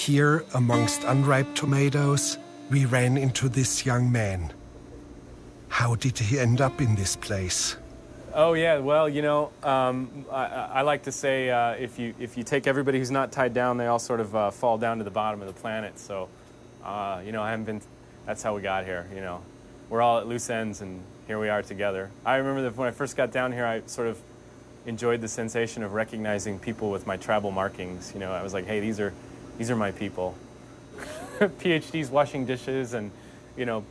Here, amongst unripe tomatoes, we ran into this young man. How did he end up in this place? Oh yeah, well, you know, I like to say if you take everybody who's not tied down, they all sort of fall down to the bottom of the planet. So, you know, that's how we got here, you know. We're all at loose ends, and here we are together. I remember that when I first got down here, I sort of enjoyed the sensation of recognizing people with my tribal markings. You know, I was like, hey, these are my people. PhDs washing dishes and, you know,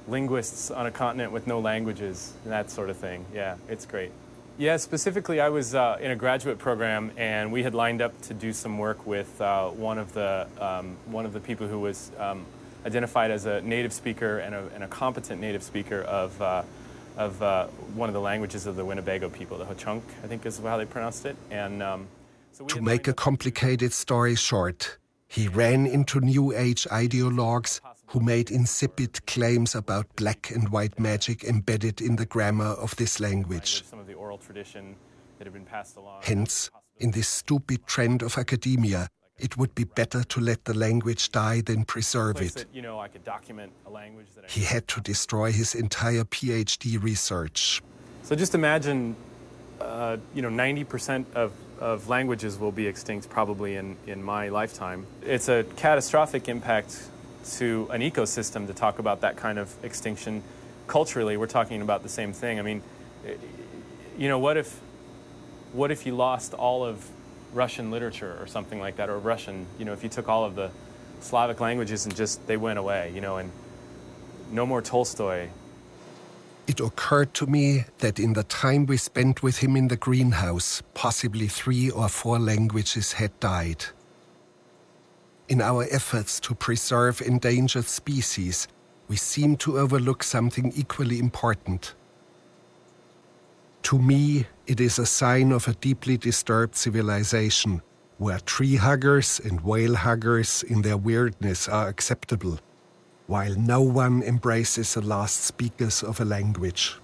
linguists on a continent with no languages, and that sort of thing. Yeah, it's great. Yeah, specifically, I was in a graduate program, and we had lined up to do some work with one of the people who was identified as a native speaker and a competent native speaker of one of the languages of the Winnebago people, the Ho-Chunk, I think is how they pronounced it. And to make a complicated story short, he ran into New Age ideologues who made insipid claims about black and white magic embedded in the grammar of this language. Hence, in this stupid trend of academia, it would be better to let the language die than preserve it. He had to destroy his entire PhD research. So just imagine, you know, 90% of languages will be extinct probably in my lifetime. It's a catastrophic impact to an ecosystem to talk about that kind of extinction. Culturally, we're talking about the same thing. I mean, you know, what if you lost all of Russian literature or something like that, or Russian, you know, if you took all of the Slavic languages and just they went away, you know, and no more Tolstoy. It occurred to me that in the time we spent with him in the greenhouse, possibly 3 or 4 languages had died. In our efforts to preserve endangered species, we seem to overlook something equally important. To me, it is a sign of a deeply disturbed civilization, where tree huggers and whale huggers in their weirdness are acceptable, while no one embraces the last speakers of a language.